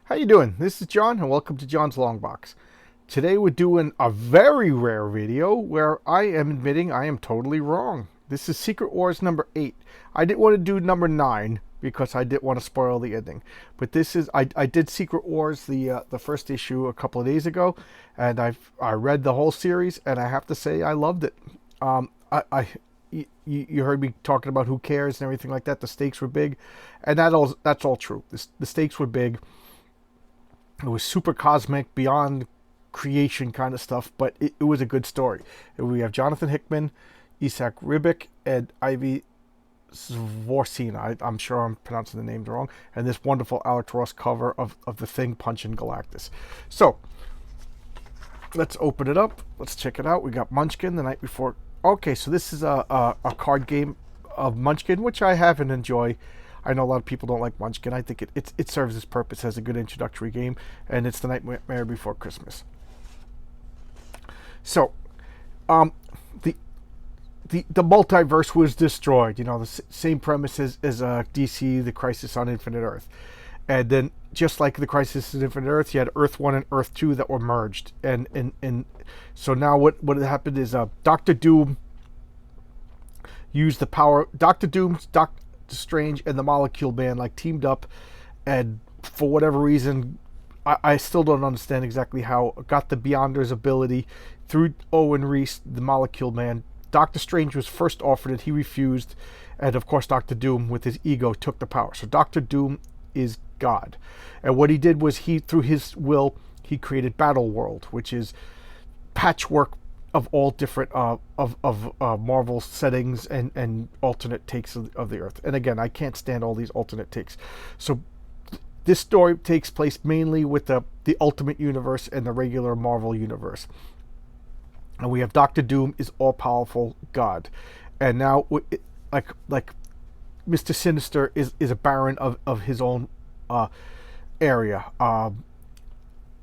How you doing? This is John, and welcome to John's Long Box. Today we're doing a very rare video where I am admitting I am totally wrong. This is Secret Wars number 8. I didn't want to do number 9 because I didn't want to spoil the ending. But this is I did Secret Wars the first issue a couple of days ago, and I read the whole series, and I have to say I loved it. You heard me talking about who cares and everything like that. The stakes were big, and that's all true. The stakes were big. It was super cosmic, beyond creation kind of stuff, but it was a good story. We have Jonathan Hickman, Isaac Ribic, and Ivy Zvorsina. I'm sure I'm pronouncing the names wrong. And this wonderful Alex Ross cover of The Thing punching Galactus. So, let's open it up. Let's check it out. We got Munchkin the night before. Okay, so this is a card game of Munchkin, which I have and enjoy. I know a lot of people don't like Munchkin. I think it serves its purpose as a good introductory game, and it's the Nightmare Before Christmas. So, the multiverse was destroyed. You know, the same premise as DC, the Crisis on Infinite Earth, and then just like the Crisis on Infinite Earth, you had Earth 1 and Earth 2 that were merged, and so now what happened is Doctor Doom used the power. Doctor Strange and the Molecule Man teamed up, and for whatever reason, I still don't understand exactly how, got the Beyonders ability through Owen Reese, the Molecule Man. Doctor Strange was first offered it, he refused, and of course Doctor Doom with his ego took the power. So Doctor Doom is God, and what he did was through his will, he created Battle World, which is patchwork of all different Marvel settings and alternate takes of the Earth. And again, I can't stand all these alternate takes. So this story takes place mainly with the Ultimate Universe and the regular Marvel Universe. And we have Doctor Doom is all-powerful God. And now, like Mr. Sinister is a baron of his own area.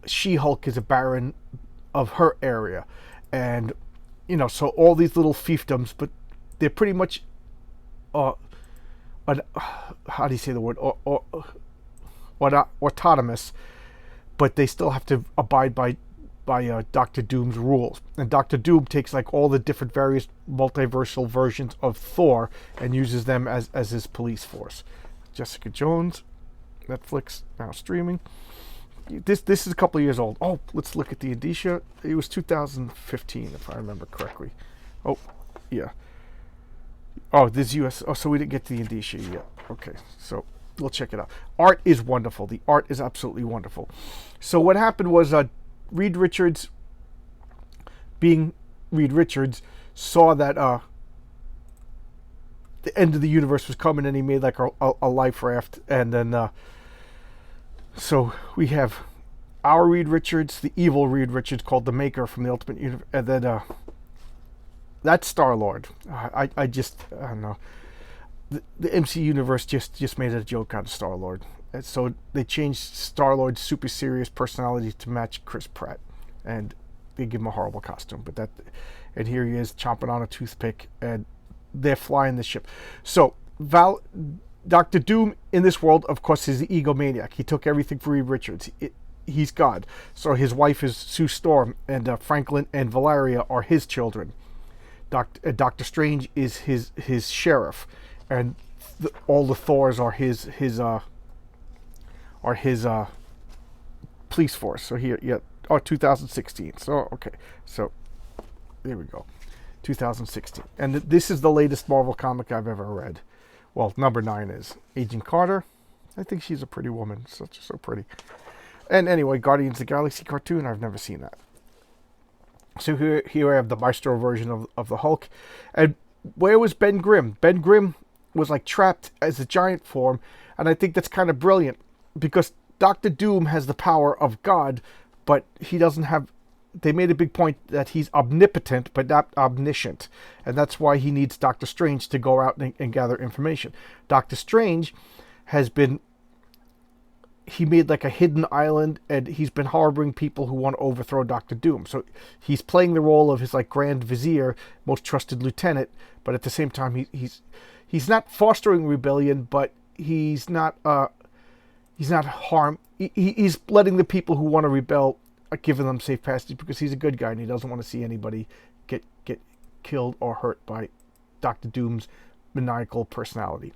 She-Hulk is a baron of her area. And, you know, so all these little fiefdoms, but they're pretty much, how do you say the word, autonomous, but they still have to abide by Doctor Doom's rules. And Doctor Doom takes all the different various multiversal versions of Thor and uses them as his police force. Jessica Jones, Netflix, now streaming. This is a couple of years old. Oh, let's look at the indicia. It was 2015, if I remember correctly. Oh, yeah. Oh, this is US. Oh, so we didn't get to the indicia yet. Okay, so we'll check it out. Art is wonderful. The art is absolutely wonderful. So what happened was Reed Richards, being Reed Richards, saw that the end of the universe was coming, and he made a life raft, and then so we have our Reed Richards, the evil Reed Richards, called the Maker from the Ultimate Universe, and then that's Star-Lord. I don't know. The MC Universe just made a joke out of Star-Lord. And so they changed Star-Lord's super serious personality to match Chris Pratt, and they give him a horrible costume. And here he is chomping on a toothpick, and they're flying the ship. So Doctor Doom in this world, of course, is the egomaniac. He took everything for Reed Richards. He's God. So his wife is Sue Storm, and Franklin and Valeria are his children. Doctor Strange is his sheriff, and all the Thors are his police force. So here, yeah, 2016. So okay, so there we go, 2016, and this is the latest Marvel comic I've ever read. Well, number 9 is Agent Carter. I think she's a pretty woman. So pretty. And anyway, Guardians of the Galaxy cartoon. I've never seen that. So here I have the Maestro version of the Hulk. And where was Ben Grimm? Ben Grimm was trapped as a giant form. And I think that's kind of brilliant. Because Doctor Doom has the power of God. But he doesn't have... They made a big point that he's omnipotent, but not omniscient. And that's why he needs Doctor Strange to go out and gather information. Doctor Strange has been... He made a hidden island, and he's been harboring people who want to overthrow Doctor Doom. So he's playing the role of his Grand Vizier, most trusted lieutenant, but at the same time he's not fostering rebellion, but he's not He's not harm. He's letting the people who want to rebel, giving them safe passage because he's a good guy and he doesn't want to see anybody get killed or hurt by Doctor Doom's maniacal personality.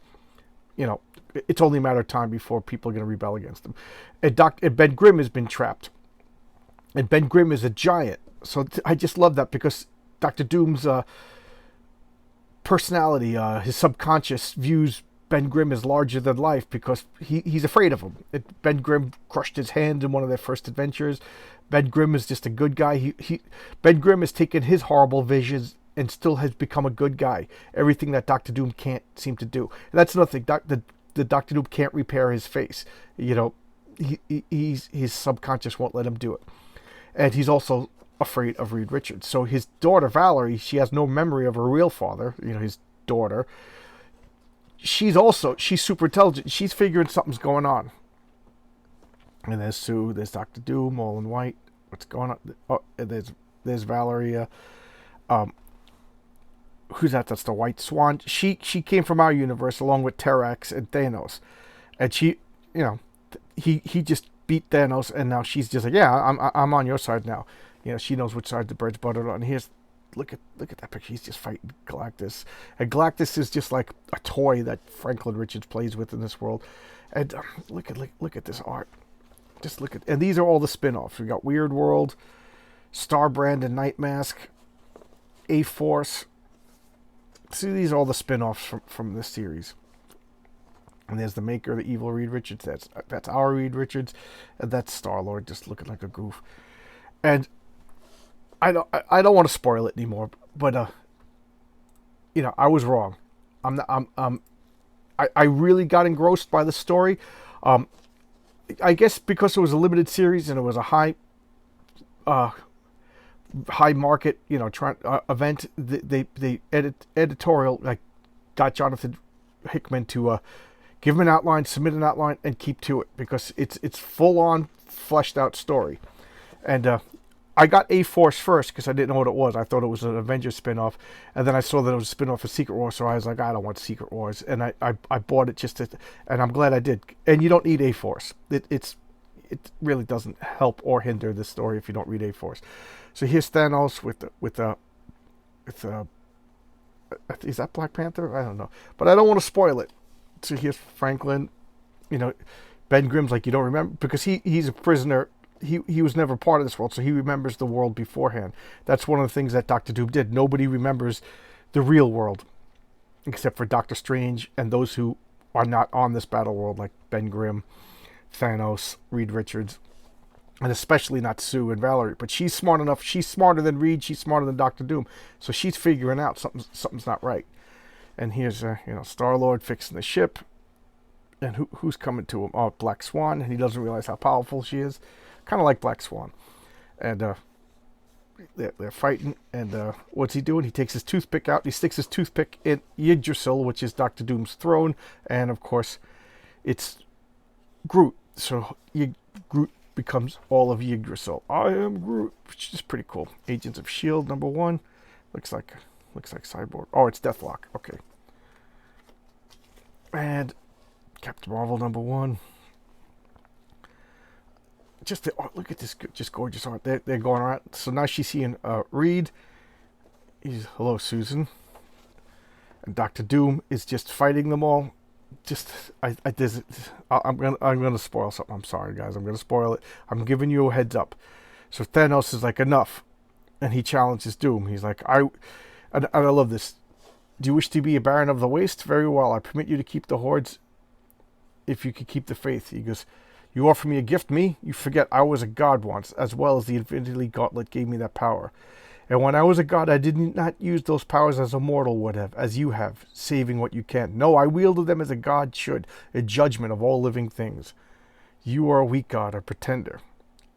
You know, it's only a matter of time before people are going to rebel against him. And Ben Grimm has been trapped. And Ben Grimm is a giant. So I just love that because Doctor Doom's personality, his subconscious views Ben Grimm as larger than life because he's afraid of him. Ben Grimm crushed his hand in one of their first adventures. Ben Grimm is just a good guy. Ben Grimm has taken his horrible visions and still has become a good guy. Everything that Doctor Doom can't seem to do. And that's another thing. The Doctor Doom can't repair his face. You know, his subconscious won't let him do it. And he's also afraid of Reed Richards. So his daughter Valerie, she has no memory of her real father. You know, his daughter. She's super intelligent. She's figuring something's going on. And there's Sue. There's Doctor Doom, all in white. What's going on? Oh, and there's Valeria. Who's that? That's the White Swan. She came from our universe along with Terax and Thanos, and she, you know, he just beat Thanos, and now she's just like, yeah, I'm on your side now. You know, she knows which side the bread's buttered on. Here's look at that picture. He's just fighting Galactus, and Galactus is just like a toy that Franklin Richards plays with in this world. And look at this art. Just look at, and these are all the spin-offs. We got Weird World, Starbrand and Night Mask, A-Force. See, these are all the spin-offs from this series. And there's the maker of the evil Reed Richards. That's our Reed Richards, and that's Star-Lord just looking like a goof. And I don't want to spoil it anymore, but you know, I was wrong. I really got engrossed by the story. I guess because it was a limited series and it was a high market, you know, event. They editorial like got Jonathan Hickman to give him an outline, submit an outline, and keep to it because it's full on fleshed out story. And I got A-Force first because I didn't know what it was. I thought it was an Avengers spinoff, and then I saw that it was a spinoff of Secret Wars, so I was like, I don't want Secret Wars, and I bought it and I'm glad I did. And you don't need A-Force. It really doesn't help or hinder the story if you don't read A-Force. So here's Thanos with is that Black Panther? I don't know, but I don't want to spoil it. So here's Franklin. You know, Ben Grimm's like, you don't remember because he's a prisoner. He was never part of this world, so he remembers the world beforehand. That's one of the things that Doctor Doom did. Nobody remembers the real world except for Doctor Strange and those who are not on this battle world, like Ben Grimm, Thanos, Reed Richards, and especially not Sue and Valerie. But she's smart enough. She's smarter than Reed. She's smarter than Doctor Doom. So she's figuring out something's not right. And here's Star-Lord fixing the ship. And who's coming to him? Oh, Black Swan. And he doesn't realize how powerful she is. Kind of like Black Swan. And they're fighting. And what's he doing? He takes his toothpick out. He sticks his toothpick in Yggdrasil, which is Doctor Doom's throne. And, of course, it's Groot. So Groot becomes all of Yggdrasil. I am Groot, which is pretty cool. Agents of S.H.I.E.L.D. #1. Looks like Cyborg. Oh, it's Deathlock. Okay. And Captain Marvel #1. Look at this, just gorgeous art. They're going around. So now she's seeing Reed. He's, hello, Susan. And Doctor Doom is just fighting them all. I'm gonna spoil something. I'm sorry, guys. I'm gonna spoil it. I'm giving you a heads up. So Thanos is like, enough, and he challenges Doom. He's like, I love this. Do you wish to be a Baron of the Waste? Very well. I permit you to keep the hordes if you could keep the faith. He goes, you offer me a gift, me? You forget I was a god once, as well as the Infinity Gauntlet gave me that power. And when I was a god, I did not use those powers as a mortal would have, as you have, saving what you can. No, I wielded them as a god should, a judgment of all living things. You are a weak god, a pretender.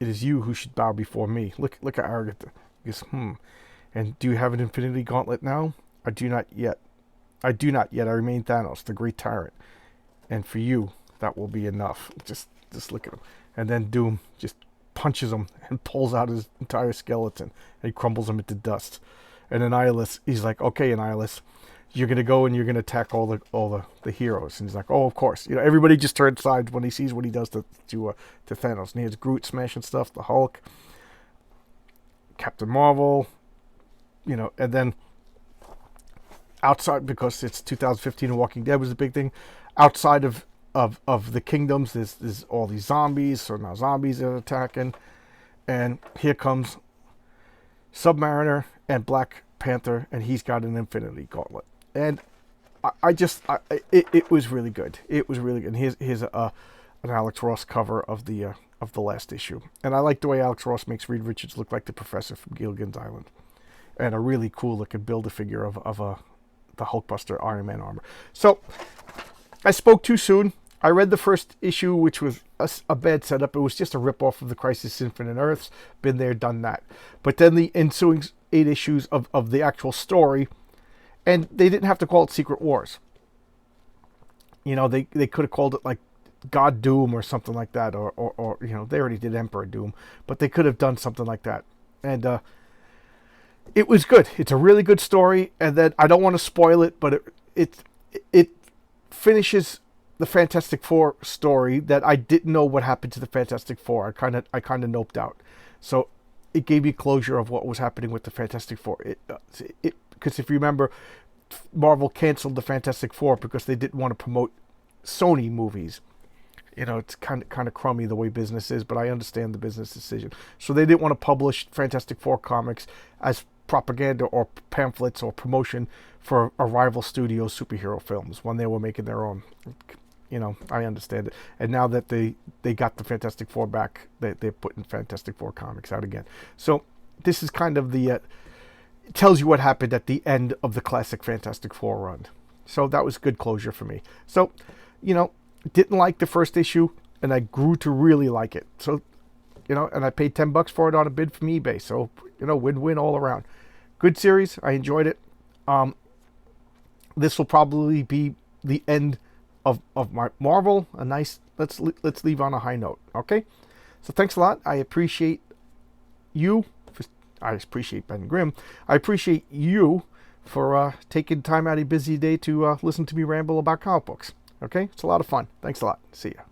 It is you who should bow before me. Look at Agatha. He goes, And do you have an Infinity Gauntlet now? I do not yet. I remain Thanos, the great tyrant. And for you, that will be enough. Just look at him. And then Doom just punches him and pulls out his entire skeleton and he crumbles him into dust. And Annihilus, he's like, okay, Annihilus, you're gonna go and you're gonna attack all the heroes. And he's like, oh, of course. You know, everybody just turns sides when he sees what he does to Thanos. And he has Groot smashing stuff, the Hulk, Captain Marvel, you know, and then outside, because it's 2015 and Walking Dead was a big thing. Outside of the kingdoms, there's all these zombies. So now zombies are attacking, and here comes Submariner and Black Panther, and he's got an Infinity Gauntlet. And it was really good. It was really good. And here's an Alex Ross cover of the last issue, and I like the way Alex Ross makes Reed Richards look like the professor from Gilligan's Island, and a really cool looking Build-A-Figure of the Hulkbuster Iron Man armor. So I spoke too soon. I read the first issue, which was a bad setup. It was just a ripoff of the Crisis Infinite Earths. Been there, done that. But then the ensuing 8 issues of the actual story, and they didn't have to call it Secret Wars. You know, they could have called it like God Doom or something like that, or you know, they already did Emperor Doom, but they could have done something like that. And it was good. It's a really good story, and then I don't want to spoil it, but it finishes the Fantastic Four story that I didn't know what happened to the Fantastic Four. I kind of noped out, so it gave me closure of what was happening with the Fantastic Four. Because if you remember, Marvel canceled the Fantastic Four because they didn't want to promote Sony movies. You know, it's kind of crummy the way business is, but I understand the business decision. So they didn't want to publish Fantastic Four comics as propaganda or pamphlets or promotion for a rival studio's superhero films when they were making their own. You know, I understand it. And now that they got the Fantastic Four back, they're putting Fantastic Four comics out again. So this is kind of it tells you what happened at the end of the classic Fantastic Four run. So that was good closure for me. So, you know, didn't like the first issue, and I grew to really like it. So, you know, and I paid $10 for it on a bid from eBay. So, you know, win-win all around. Good series. I enjoyed it. This will probably be the end of my Marvel. A nice, let's leave on a high note. Okay? So thanks a lot. I appreciate you. I appreciate Ben Grimm. I appreciate you for taking time out of your busy day to listen to me ramble about comic books. Okay? It's a lot of fun. Thanks a lot. See ya.